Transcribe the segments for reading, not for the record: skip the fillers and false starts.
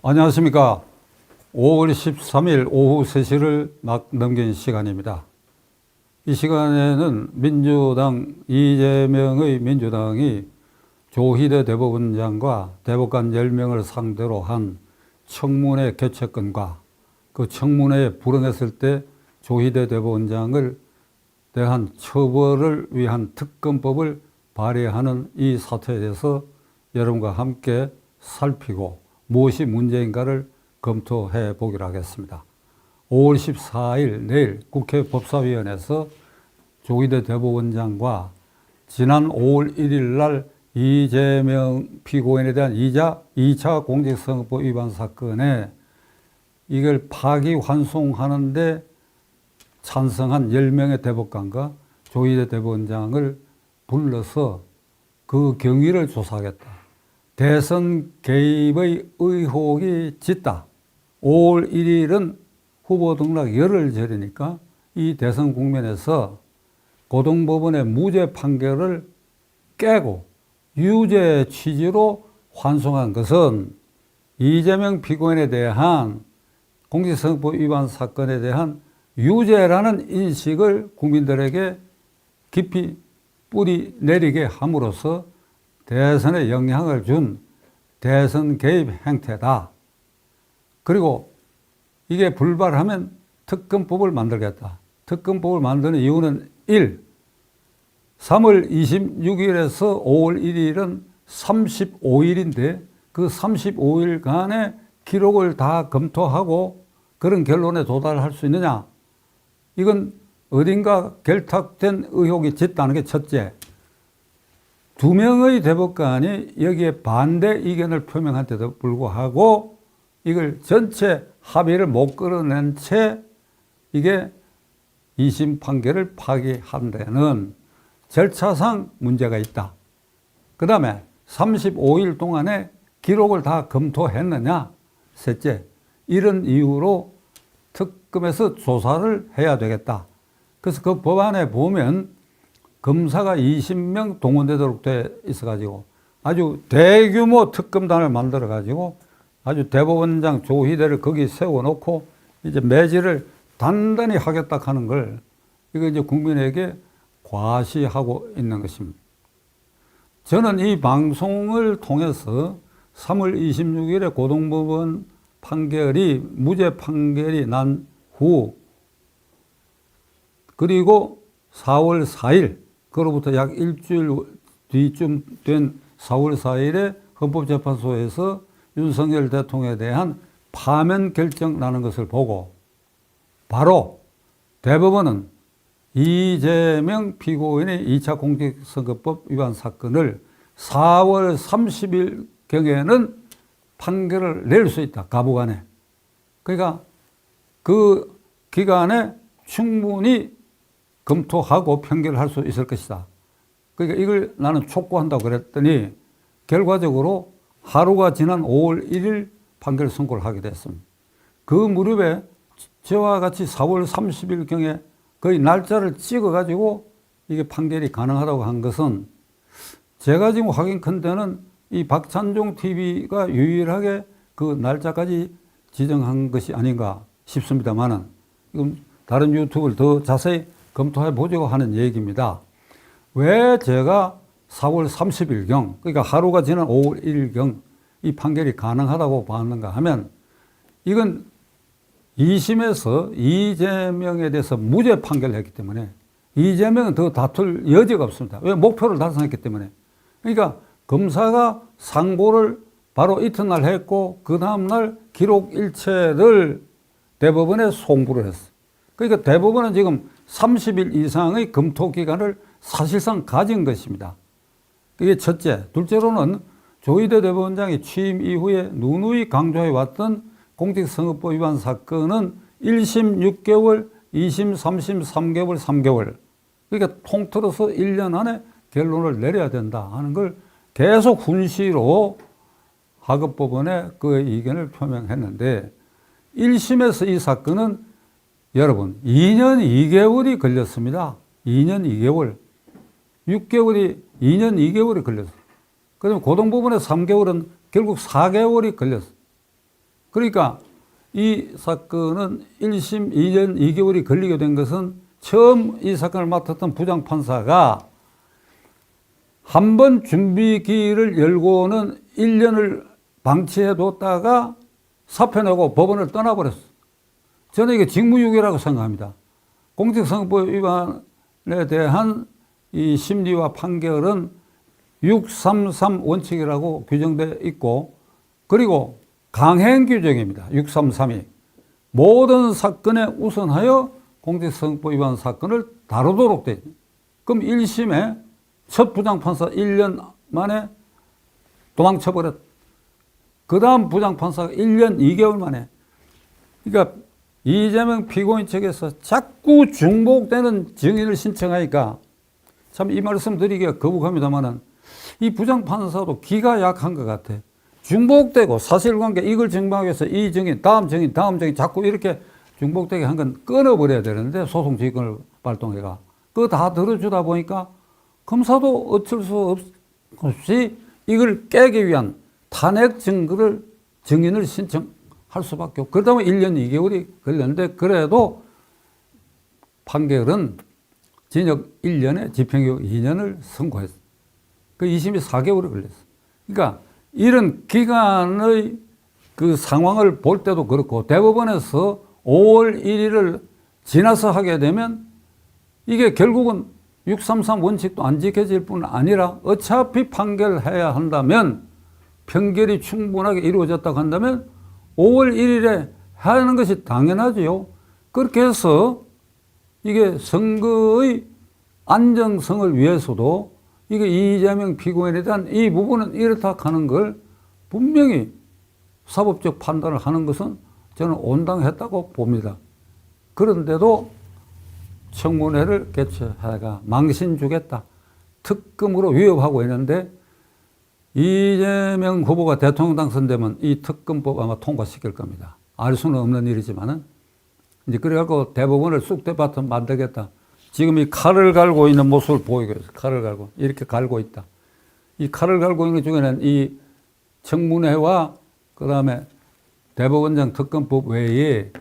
안녕하십니까. 5월 13일 오후 3시를 막 넘긴 시간입니다. 이 시간에는 민주당 이재명의 민주당이 조희대 대법원장과 대법관 10명을 상대로 한 청문회 개최권과 그 청문회에 불응했을 때 조희대 대법원장을 대한 처벌을 위한 특검법을 발의하는 이 사태에 대해서 여러분과 함께 살피고 무엇이 문제인가를 검토해 보기로 하겠습니다. 5월 14일 내일 국회 법사위원회에서 조희대 대법원장과 지난 5월 1일 날 이재명 피고인에 대한 2차 공직선거법 위반 사건에 이걸 파기환송하는데 찬성한 10명의 대법관과 조희대 대법원장을 불러서 그 경위를 조사하겠다. 대선 개입의 의혹이 짙다. 5월 1일은 후보 등락 열흘절이니까 이 대선 국면에서 고등법원의 무죄 판결을 깨고 유죄 취지로 환송한 것은 이재명 피고인에 대한 공직선거법 위반 사건에 대한 유죄라는 인식을 국민들에게 깊이 뿌리 내리게 함으로써 대선에 영향을 준 대선 개입 행태다. 그리고 이게 불발하면 특검법을 만들겠다. 특검법을 만드는 이유는 1. 3월 26일에서 5월 1일은 35일인데 그 35일간의 기록을 다 검토하고 그런 결론에 도달할 수 있느냐. 이건 어딘가 결탁된 의혹이 짙다는 게 첫째. 2명의 대법관이 여기에 반대 의견을 표명한 데도 불구하고 이걸 전체 합의를 못 끌어낸 채 이게 2심 판결을 파기한 데는 절차상 문제가 있다. 그 다음에 35일 동안에 기록을 다 검토했느냐. 셋째, 이런 이유로 특검에서 조사를 해야 되겠다. 그래서 그 법안에 보면 검사가 20명 동원되도록 돼 있어가지고 아주 대규모 특검단을 만들어가지고 아주 대법원장 조희대를 거기 세워놓고 이제 매질을 단단히 하겠다 하는 걸 이거 이제 국민에게 과시하고 있는 것입니다. 저는 이 방송을 통해서 3월 26일에 고등법원 판결이 무죄 판결이 난 후 그리고 4월 4일 그로부터 약 일주일 뒤쯤 된 4월 4일에 헌법재판소에서 윤석열 대통령에 대한 파면 결정 나는 것을 보고 바로 대법원은 이재명 피고인의 2차 공직선거법 위반 사건을 4월 30일경에는 판결을 낼 수 있다. 가부 안에. 그러니까 그 기간에 충분히 검토하고 판결할 수 있을 것이다. 그러니까 이걸 나는 촉구한다고 그랬더니 결과적으로 하루가 지난 5월 1일 판결 선고를 하게 됐습니다. 그 무렵에 저와 같이 4월 30일경에 거의 날짜를 찍어가지고 이게 판결이 가능하다고 한 것은 제가 지금 확인컨대는 이 박찬종 TV가 유일하게 그 날짜까지 지정한 것이 아닌가 싶습니다만은 지금 다른 유튜브를 더 자세히 검토해 보자고 하는 얘기입니다. 왜 제가 4월 30일경, 그러니까 하루가 지난 5월 1일경 이 판결이 가능하다고 봤는가 하면 이건 2심에서 이재명에 대해서 무죄 판결을 했기 때문에 이재명은 더 다툴 여지가 없습니다. 왜? 목표를 달성했기 때문에. 그러니까 검사가 상고를 바로 이튿날 했고 그 다음날 기록 일체를 대법원에 송부를 했어요. 그러니까 대법원은 지금 30일 이상의 검토 기간을 사실상 가진 것입니다. 이게 첫째. 둘째로는 조희대 대법원장이 취임 이후에 누누이 강조해 왔던 공직선거법 위반 사건은 1심 6개월, 2심, 3심 3개월, 3개월. 그러니까 통틀어서 1년 안에 결론을 내려야 된다 하는 걸 계속 훈시로 하급법원에 그 의견을 표명했는데 1심에서 이 사건은 여러분 2년 2개월이 걸렸습니다. 2년 2개월. 6개월이 2년 2개월이 걸렸어요. 그다음에 고등법원의 3개월은 결국 4개월이 걸렸어요. 그러니까 이 사건은 1심 2년 2개월이 걸리게 된 것은 처음 이 사건을 맡았던 부장판사가 한 번 준비기일을 열고는 1년을 방치해 뒀다가 사표 내고 법원을 떠나버렸어. 저는 이게 직무유기라고 생각합니다. 공직선거법 위반에 대한 이 심리와 판결은 633 원칙이라고 규정되어 있고, 그리고 강행 규정입니다. 633이. 모든 사건에 우선하여 공직선거법 위반 사건을 다루도록 돼 있습니다. 그럼 1심에 첫 부장판사 1년 만에 도망쳐버렸. 그 다음 부장판사가 1년 2개월 만에. 그러니까 이재명 피고인 측에서 자꾸 중복되는 증인을 신청하니까 참 이 말씀 드리기가 거북합니다만은 이 부장판사도 기가 약한 것 같아. 중복되고 사실관계 이걸 증명하기 위해서 이 증인, 다음 증인, 다음 증인 자꾸 이렇게 중복되게 한 건 끊어버려야 되는데 소송지휘권을 발동해가. 그거 다 들어주다 보니까 검사도 어쩔 수 없이 이걸 깨기 위한 탄핵 증거를 증인을 신청할 수밖에 없고, 그러다 보면 1년 2개월이 걸렸는데 그래도 판결은 징역 1년에 집행유예 2년을 선고했어. 그 2심이 4개월이 걸렸어. 그러니까 이런 기간의 그 상황을 볼 때도 그렇고, 대법원에서 5월 1일을 지나서 하게 되면 이게 결국은 633 원칙도 안 지켜질 뿐 아니라 어차피 판결해야 한다면, 판결이 충분하게 이루어졌다고 한다면 5월 1일에 하는 것이 당연하지요. 그렇게 해서 이게 선거의 안정성을 위해서도 이게 이재명 피고인에 대한 이 부분은 이렇다 하는 걸 분명히 사법적 판단을 하는 것은 저는 온당했다고 봅니다. 그런데도 청문회를 개최하다가 망신 주겠다, 특검으로 위협하고 있는데, 이재명 후보가 대통령 당선되면 이 특검법 아마 통과시킬 겁니다. 알 수는 없는 일이지만은. 이제 그래갖고 대법원을 쑥대밭을 만들겠다. 지금 이 칼을 갈고 있는 모습을 보이고 있어요. 칼을 갈고. 이렇게 갈고 있다. 이 칼을 갈고 있는 것 중에는 이 청문회와 그 다음에 대법원장 특검법 외에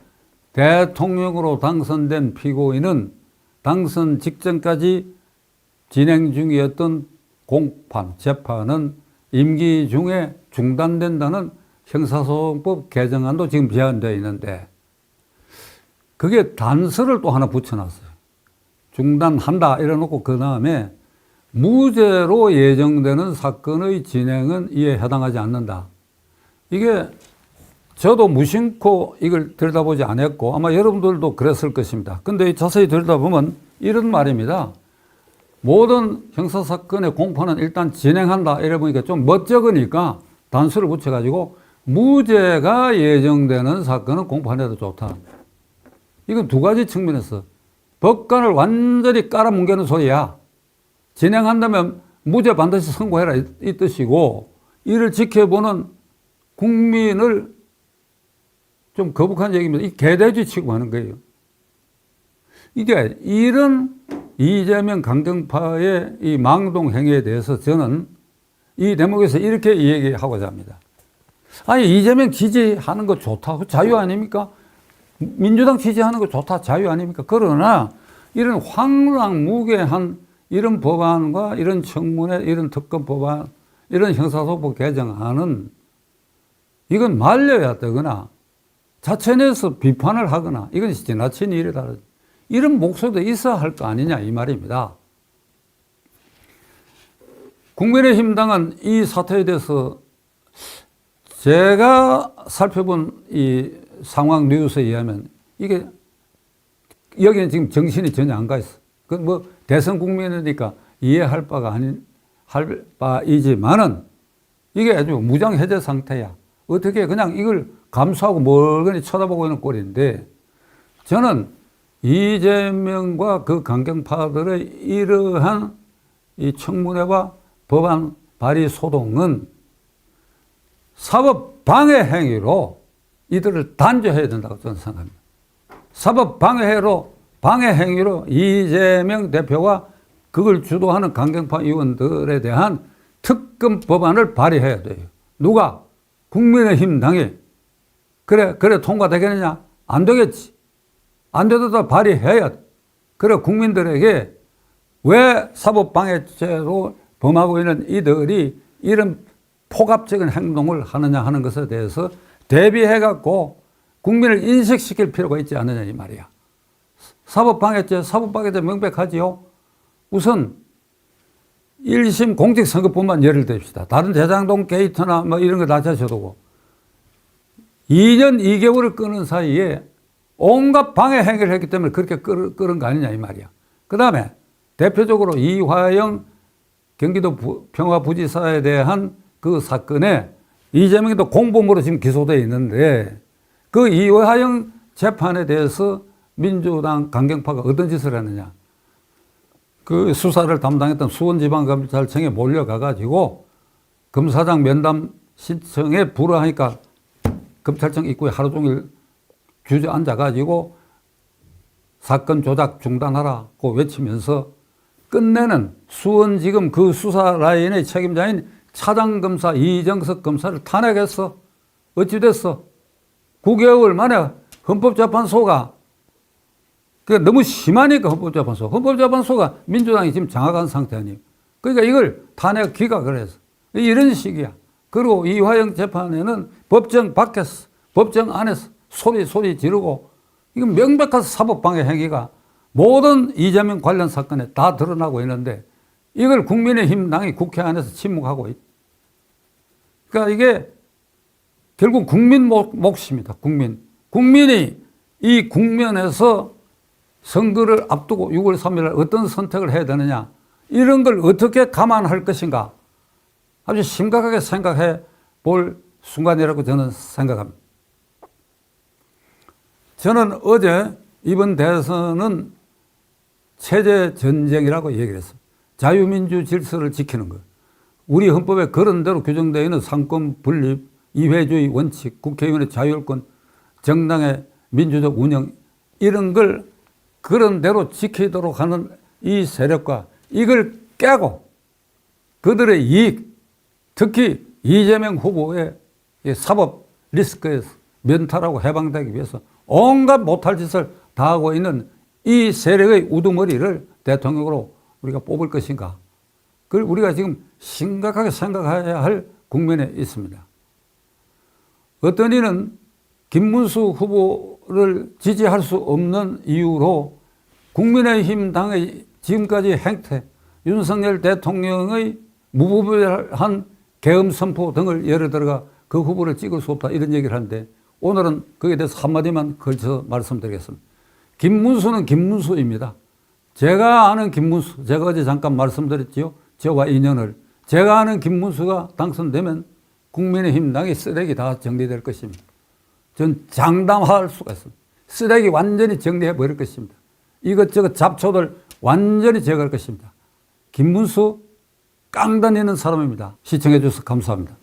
대통령으로 당선된 피고인은 당선 직전까지 진행 중이었던 공판, 재판은 임기 중에 중단된다는 형사소송법 개정안도 지금 제안되어 있는데, 그게 단서를 또 하나 붙여놨어요. 중단한다 이래놓고 그 다음에 무죄로 예정되는 사건의 진행은 이에 해당하지 않는다. 이게 저도 무심코 이걸 들여다보지 않았고 아마 여러분들도 그랬을 것입니다. 근데 자세히 들여다보면 이런 말입니다. 모든 형사사건의 공판은 일단 진행한다 이래 보니까 좀 멋쩍으니까 단수를 붙여가지고 무죄가 예정되는 사건은 공판해도 좋다. 이건 두 가지 측면에서 법관을 완전히 깔아뭉개는 소리야. 진행한다면 무죄 반드시 선고해라 이 뜻이고, 이를 지켜보는 국민을 좀 거북한 얘기입니다. 이 개돼지 취급하는 거예요. 이게 이런 이재명 강경파의 이 망동 행위에 대해서 저는 이 대목에서 이렇게 얘기하고자 합니다. 아니, 이재명 지지하는 거 좋다. 자유 아닙니까? 민주당 지지하는 거 좋다. 자유 아닙니까? 그러나 이런 황당무계한 이런 법안과 이런 청문회, 이런 특검 법안, 이런 형사소법 개정안은 이건 말려야 되거나 자체 내에서 비판을 하거나 이건 지나친 일이다. 이런 목소리도 있어야 할 거 아니냐 이 말입니다. 국민의힘당은 이 사태에 대해서 제가 살펴본 이 상황 뉴스에 의하면 이게 여기는 지금 정신이 전혀 안 가 있어. 그 뭐 대선 국민이니까 이해할 바가 아닌 할 바이지만은 이게 아주 무장해제 상태야. 어떻게 그냥 이걸 감수하고 멀거니 쳐다보고 있는 꼴인데, 저는 이재명과 그 강경파들의 이러한 이 청문회와 법안 발의 소동은 사법 방해 행위로 이들을 단죄해야 된다고 저는 생각합니다. 사법 방해 행위로 이재명 대표와 그걸 주도하는 강경파 의원들에 대한 특검 법안을 발의해야 돼요. 누가? 국민의힘 당이. 그래 통과되겠느냐? 안 되겠지. 안 되더라도 발의해야 돼. 그래 국민들에게 왜 사법방해죄로 범하고 있는 이들이 이런 폭압적인 행동을 하느냐 하는 것에 대해서 대비해갖고 국민을 인식시킬 필요가 있지 않느냐 이 말이야. 사법방해죄 명백하지요. 우선 1심 공직선거법만 예를 듭시다. 다른 대장동 게이트나 뭐 이런 거 다 제쳐두고 2년 2개월을 끄는 사이에 온갖 방해 행위를 했기 때문에 그렇게 끌은 거 아니냐 이 말이야. 그 다음에 대표적으로 이화영 경기도 평화부지사에 대한 그 사건에 이재명도 공범으로 지금 기소되어 있는데 그 이화영 재판에 대해서 민주당 강경파가 어떤 짓을 했느냐. 그 수사를 담당했던 수원지방검찰청에 몰려가가지고 검사장 면담 신청에 불허하니까 검찰청 입구에 하루 종일 주저앉아가지고 사건 조작 중단하라고 외치면서 끝내는 수원지검 그 수사 라인의 책임자인 차장검사 이정석 검사를 탄핵했어. 어찌 됐어? 9개월 만에 헌법재판소가 너무 심하니까 헌법재판소가 민주당이 지금 장악한 상태 아니에요. 그러니까 이걸 탄핵 기각을 해서 이런 식이야. 그리고 이화영 재판에는 법정 밖에서 법정 안에서 소리 지르고 이건 명백한 사법방해 행위가 모든 이재명 관련 사건에 다 드러나고 있는데 이걸 국민의힘 당이 국회 안에서 침묵하고 있다. 그러니까 이게 결국 국민 몫입니다. 국민이 이 국면에서 선거를 앞두고 6월 3일 어떤 선택을 해야 되느냐 이런 걸 어떻게 감안할 것인가 아주 심각하게 생각해 볼 순간이라고 저는 생각합니다. 저는 어제 이번 대선은 체제 전쟁이라고 얘기를 했어요. 자유민주 질서를 지키는 것. 우리 헌법에 그런 대로 규정되어 있는 상권 분립, 이회주의 원칙, 국회의원의 자율권, 정당의 민주적 운영 이런 걸 그런 대로 지키도록 하는 이 세력과 이걸 깨고 그들의 이익, 특히 이재명 후보의 사법 리스크에서 면탈하고 해방되기 위해서 온갖 못할 짓을 다 하고 있는 이 세력의 우두머리를 대통령으로 우리가 뽑을 것인가. 그걸 우리가 지금 심각하게 생각해야 할 국면에 있습니다. 어떤 이는 김문수 후보를 지지할 수 없는 이유로 국민의힘 당의 지금까지 행태, 윤석열 대통령의 무분별한 계엄 선포 등을 예를 들어가 그 후보를 찍을 수 없다 이런 얘기를 하는데 오늘은 거기에 대해서 한마디만 걸쳐서 말씀드리겠습니다. 김문수는 김문수입니다. 제가 아는 김문수, 제가 어제 잠깐 말씀드렸지요. 저와 인연을. 제가 아는 김문수가 당선되면 국민의힘 당의 쓰레기 다 정리될 것입니다. 전 장담할 수가 있습니다. 쓰레기 완전히 정리해 버릴 것입니다. 이것저것 잡초들 완전히 제거할 것입니다. 김문수 깡다니는 사람입니다. 시청해 주셔서 감사합니다.